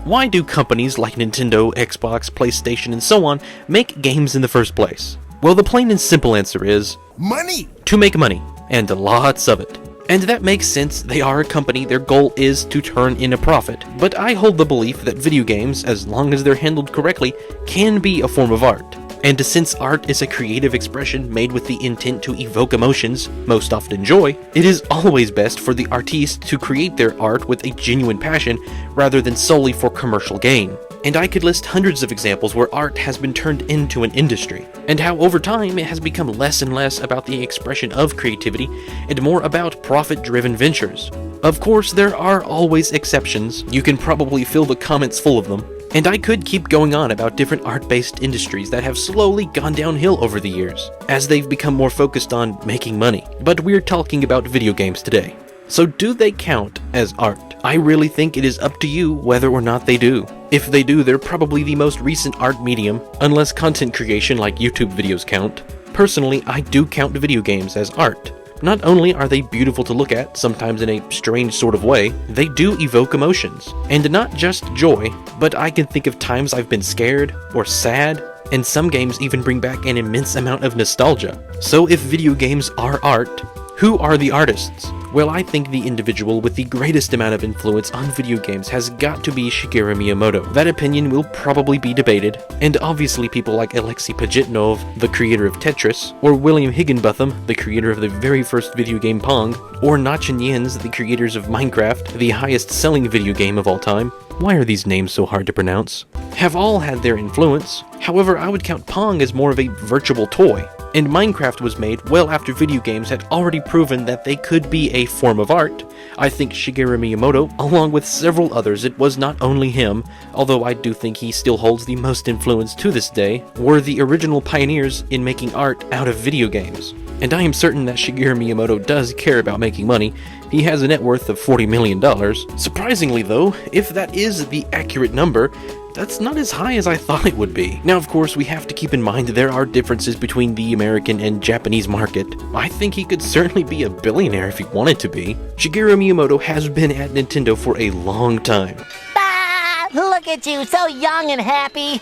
Why do companies like Nintendo, Xbox, PlayStation, and so on make games in the first place? Well, the plain and simple answer is money! To make money, and lots of it. And that makes sense, they are a company, their goal is to turn in a profit. But I hold the belief that video games, as long as they're handled correctly, can be a form of art. And since art is a creative expression made with the intent to evoke emotions, most often joy, it is always best for the artiste to create their art with a genuine passion rather than solely for commercial gain. And I could list hundreds of examples where art has been turned into an industry, and how over time it has become less and less about the expression of creativity and more about profit-driven ventures. Of course, there are always exceptions. You can probably fill the comments full of them. And I could keep going on about different art-based industries that have slowly gone downhill over the years, as they've become more focused on making money. But we're talking about video games today. So do they count as art? I really think it is up to you whether or not they do. If they do, they're probably the most recent art medium, unless content creation like YouTube videos count. Personally, I do count video games as art. Not only are they beautiful to look at, sometimes in a strange sort of way, they do evoke emotions. And not just joy, but I can think of times I've been scared or sad, and some games even bring back an immense amount of nostalgia. So if video games are art, who are the artists? Well, I think the individual with the greatest amount of influence on video games has got to be Shigeru Miyamoto. That opinion will probably be debated, and obviously people like Alexei Pajitnov, the creator of Tetris, or William Higginbotham, the creator of the very first video game Pong, or Notch and Jens, the creators of Minecraft, the highest-selling video game of all time. Why are these names so hard to pronounce? Have all had their influence. However, I would count Pong as more of a virtual toy. And Minecraft was made well after video games had already proven that they could be a form of art. I think Shigeru Miyamoto, along with several others, it was not only him, although I do think he still holds the most influence to this day, were the original pioneers in making art out of video games. And I am certain that Shigeru Miyamoto does care about making money. He has a net worth of $40 million. Surprisingly though, if that is the accurate number, that's not as high as I thought it would be. Now, of course, we have to keep in mind there are differences between the American and Japanese market. I think he could certainly be a billionaire if he wanted to be. Shigeru Miyamoto has been at Nintendo for a long time. Ah, look at you, so young and happy.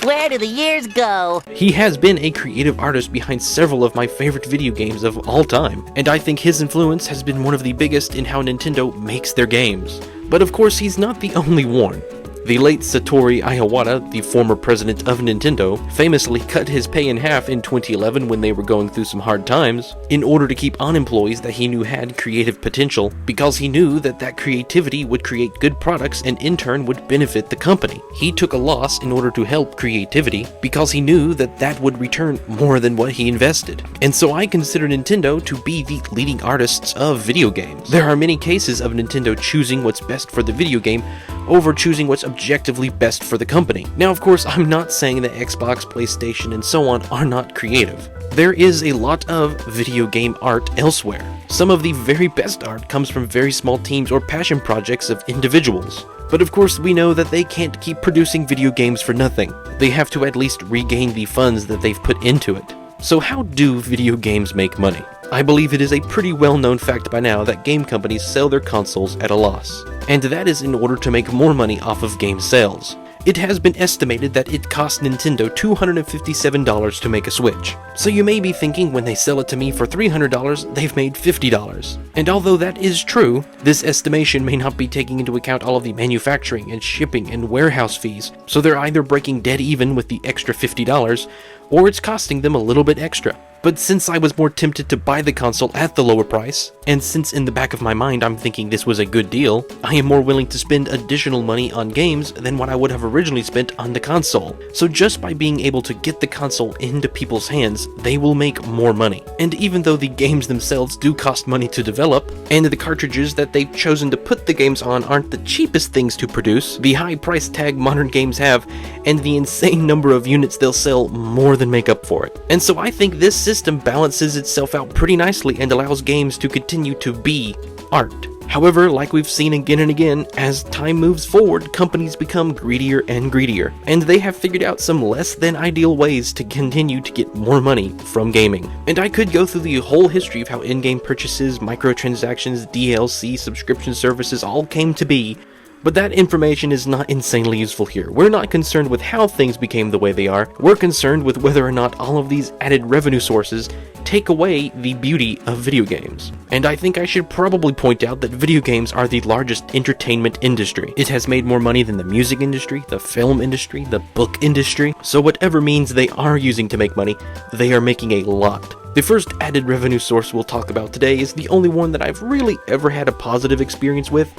Where do the years go? He has been a creative artist behind several of my favorite video games of all time, and I think his influence has been one of the biggest in how Nintendo makes their games. But of course, he's not the only one. The late Satoru Iwata, the former president of Nintendo, famously cut his pay in half in 2011 when they were going through some hard times, in order to keep on employees that he knew had creative potential, because he knew that that creativity would create good products and in turn would benefit the company. He took a loss in order to help creativity, because he knew that that would return more than what he invested. And so I consider Nintendo to be the leading artists of video games. There are many cases of Nintendo choosing what's best for the video game over choosing what's objectively best for the company. Now, of course, I'm not saying that Xbox, PlayStation, and so on are not creative. There is a lot of video game art elsewhere. Some of the very best art comes from very small teams or passion projects of individuals. But of course, we know that they can't keep producing video games for nothing. They have to at least regain the funds that they've put into it. So how do video games make money? I believe it is a pretty well-known fact by now that game companies sell their consoles at a loss, and that is in order to make more money off of game sales. It has been estimated that it cost Nintendo $257 to make a Switch. So you may be thinking when they sell it to me for $300, they've made $50. And although that is true, this estimation may not be taking into account all of the manufacturing and shipping and warehouse fees, so they're either breaking dead even with the extra $50, or it's costing them a little bit extra. But since I was more tempted to buy the console at the lower price, and since in the back of my mind I'm thinking this was a good deal, I am more willing to spend additional money on games than what I would have originally spent on the console. So just by being able to get the console into people's hands, they will make more money. And even though the games themselves do cost money to develop, and the cartridges that they've chosen to put the games on aren't the cheapest things to produce, the high price tag modern games have, and the insane number of units they'll sell more than make up for it. And so I think this system balances itself out pretty nicely and allows games to continue to be art. However, like we've seen again and again, as time moves forward, companies become greedier and greedier, and they have figured out some less than ideal ways to continue to get more money from gaming. And I could go through the whole history of how in-game purchases, microtransactions, DLC, subscription services all came to be, But that information is not insanely useful here. We're not concerned with how things became the way they are. We're concerned with whether or not all of these added revenue sources take away the beauty of video games. And I think I should probably point out that video games are the largest entertainment industry. It has made more money than the music industry, the film industry, the book industry. So whatever means they are using to make money, they are making a lot. The first added revenue source we'll talk about today is the only one that I've really ever had a positive experience with,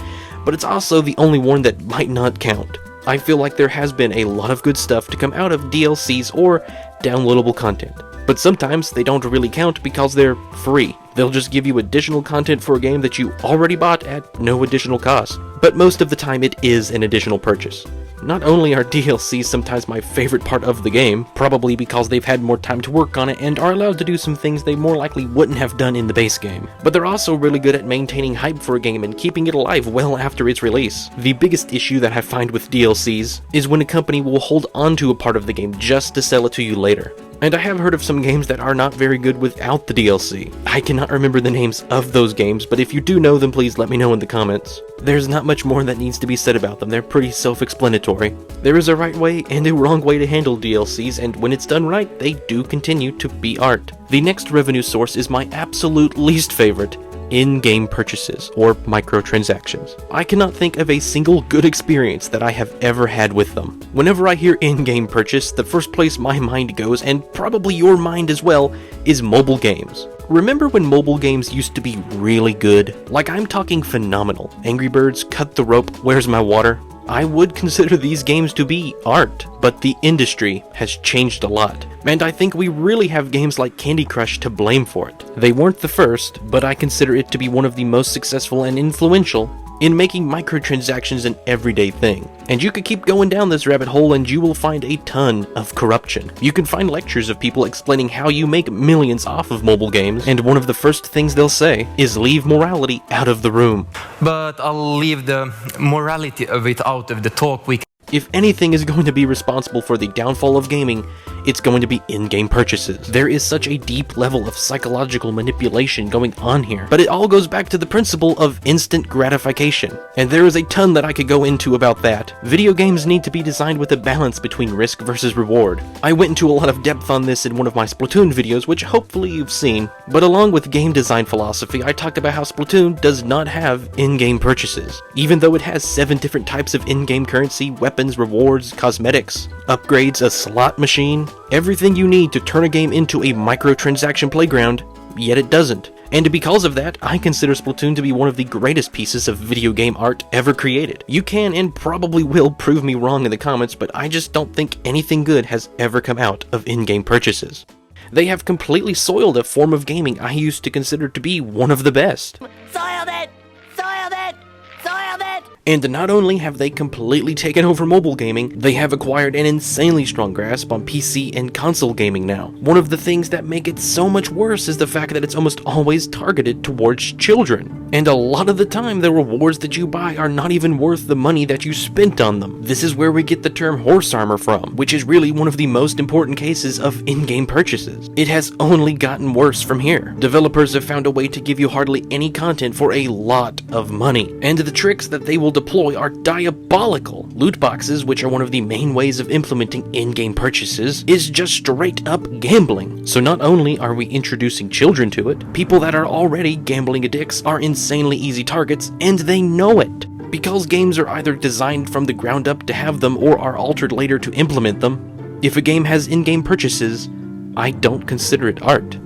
but it's also the only one that might not count. I feel like there has been a lot of good stuff to come out of DLCs or downloadable content, but sometimes they don't really count because they're free. They'll just give you additional content for a game that you already bought at no additional cost, but most of the time it is an additional purchase. Not only are DLCs sometimes my favorite part of the game, probably because they've had more time to work on it and are allowed to do some things they more likely wouldn't have done in the base game, but they're also really good at maintaining hype for a game and keeping it alive well after its release. The biggest issue that I find with DLCs is when a company will hold on to a part of the game just to sell it to you later. And I have heard of some games that are not very good without the DLC. I cannot remember the names of those games, but if you do know them, please let me know in the comments. There's not much more that needs to be said about them, they're pretty self-explanatory. There is a right way and a wrong way to handle DLCs, and when it's done right, they do continue to be art. The next revenue source is my absolute least favorite: in-game purchases, or microtransactions. I cannot think of a single good experience that I have ever had with them. Whenever I hear in-game purchase, the first place my mind goes, and probably your mind as well, is mobile games. Remember when mobile games used to be really good? Like, I'm talking phenomenal. Angry Birds, Cut the Rope, Where's My Water? I would consider these games to be art, but the industry has changed a lot, and I think we really have games like Candy Crush to blame for it. They weren't the first, but I consider it to be one of the most successful and influential in making microtransactions an everyday thing. And you could keep going down this rabbit hole and you will find a ton of corruption. You can find lectures of people explaining how you make millions off of mobile games, and one of the first things they'll say is leave morality out of the room. But I'll leave the morality of it out of the talk. If anything is going to be responsible for the downfall of gaming, it's going to be in-game purchases. There is such a deep level of psychological manipulation going on here, but it all goes back to the principle of instant gratification, and there is a ton that I could go into about that. Video games need to be designed with a balance between risk versus reward. I went into a lot of depth on this in one of my Splatoon videos, which hopefully you've seen, but along with game design philosophy, I talked about how Splatoon does not have in-game purchases. Even though it has 7 different types of in-game currency, weapons, rewards, cosmetics, upgrades, a slot machine, everything you need to turn a game into a microtransaction playground, yet it doesn't. And because of that, I consider Splatoon to be one of the greatest pieces of video game art ever created. You can and probably will prove me wrong in the comments, but I just don't think anything good has ever come out of in-game purchases. They have completely soiled a form of gaming I used to consider to be one of the best. Soiled it! Soiled it! Soiled it! And not only have they completely taken over mobile gaming, they have acquired an insanely strong grasp on PC and console gaming now. One of the things that make it so much worse is the fact that it's almost always targeted towards children. And a lot of the time, the rewards that you buy are not even worth the money that you spent on them. This is where we get the term horse armor from, which is really one of the most important cases of in-game purchases. It has only gotten worse from here. Developers have found a way to give you hardly any content for a lot of money, and the tricks that they will deploy are diabolical. Loot boxes, which are one of the main ways of implementing in-game purchases, is just straight up gambling. So not only are we introducing children to it, people that are already gambling addicts are insanely easy targets, and they know it. Because games are either designed from the ground up to have them or are altered later to implement them, if a game has in-game purchases, I don't consider it art.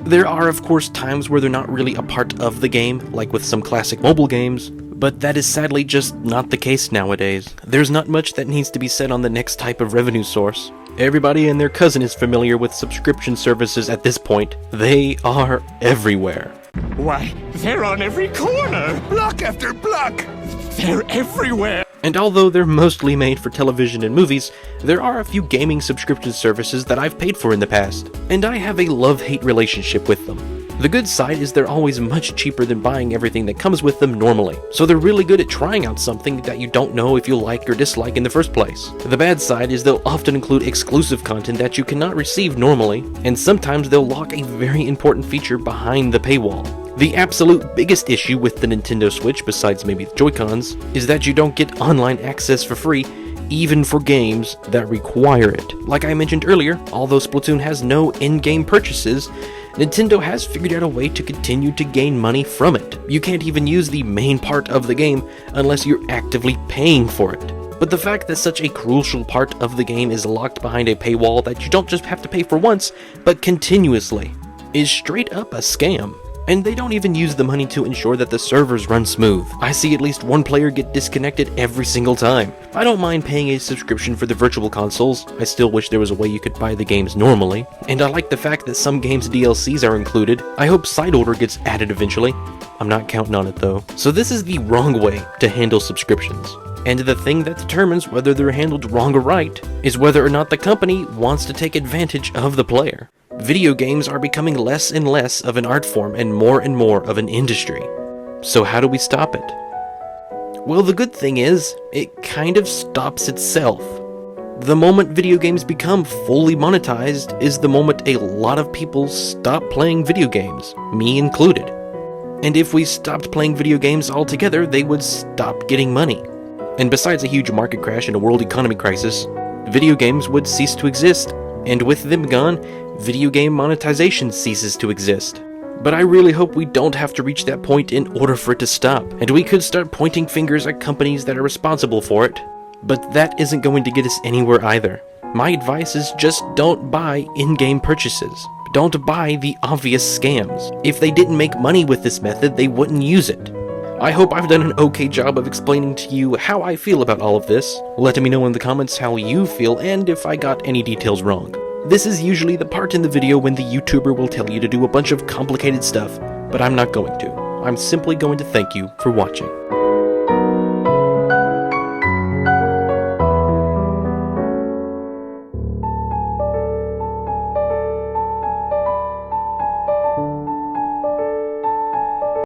There are of course times where they're not really a part of the game, like with some classic mobile games, but that is sadly just not the case nowadays. There's not much that needs to be said on the next type of revenue source. Everybody and their cousin is familiar with subscription services at this point. They are everywhere. Why, they're on every corner! Block after block! They're everywhere! And although they're mostly made for television and movies, there are a few gaming subscription services that I've paid for in the past, and I have a love-hate relationship with them. The good side is they're always much cheaper than buying everything that comes with them normally, so they're really good at trying out something that you don't know if you'll like or dislike in the first place. The bad side is they'll often include exclusive content that you cannot receive normally, and sometimes they'll lock a very important feature behind the paywall. The absolute biggest issue with the Nintendo Switch, besides maybe the Joy-Cons, is that you don't get online access for free, even for games that require it. Like I mentioned earlier, although Splatoon has no in-game purchases, Nintendo has figured out a way to continue to gain money from it. You can't even use the main part of the game unless you're actively paying for it. But the fact that such a crucial part of the game is locked behind a paywall that you don't just have to pay for once, but continuously, is straight up a scam. And they don't even use the money to ensure that the servers run smooth. I see at least one player get disconnected every single time. I don't mind paying a subscription for the virtual consoles, I still wish there was a way you could buy the games normally. And I like the fact that some games' DLCs are included. I hope Side Order gets added eventually. I'm not counting on it though. So this is the wrong way to handle subscriptions. And the thing that determines whether they're handled wrong or right is whether or not the company wants to take advantage of the player. Video games are becoming less and less of an art form and more of an industry. So how do we stop it? Well, the good thing is, it kind of stops itself. The moment video games become fully monetized is the moment a lot of people stop playing video games, me included. And if we stopped playing video games altogether, they would stop getting money. And besides a huge market crash and a world economy crisis, video games would cease to exist. And with them gone, video game monetization ceases to exist. But I really hope we don't have to reach that point in order for it to stop, and we could start pointing fingers at companies that are responsible for it. But that isn't going to get us anywhere either. My advice is just don't buy in-game purchases. Don't buy the obvious scams. If they didn't make money with this method, they wouldn't use it. I hope I've done an okay job of explaining to you how I feel about all of this. Let me know in the comments how you feel and if I got any details wrong. This is usually the part in the video when the YouTuber will tell you to do a bunch of complicated stuff, but I'm not going to. I'm simply going to thank you for watching.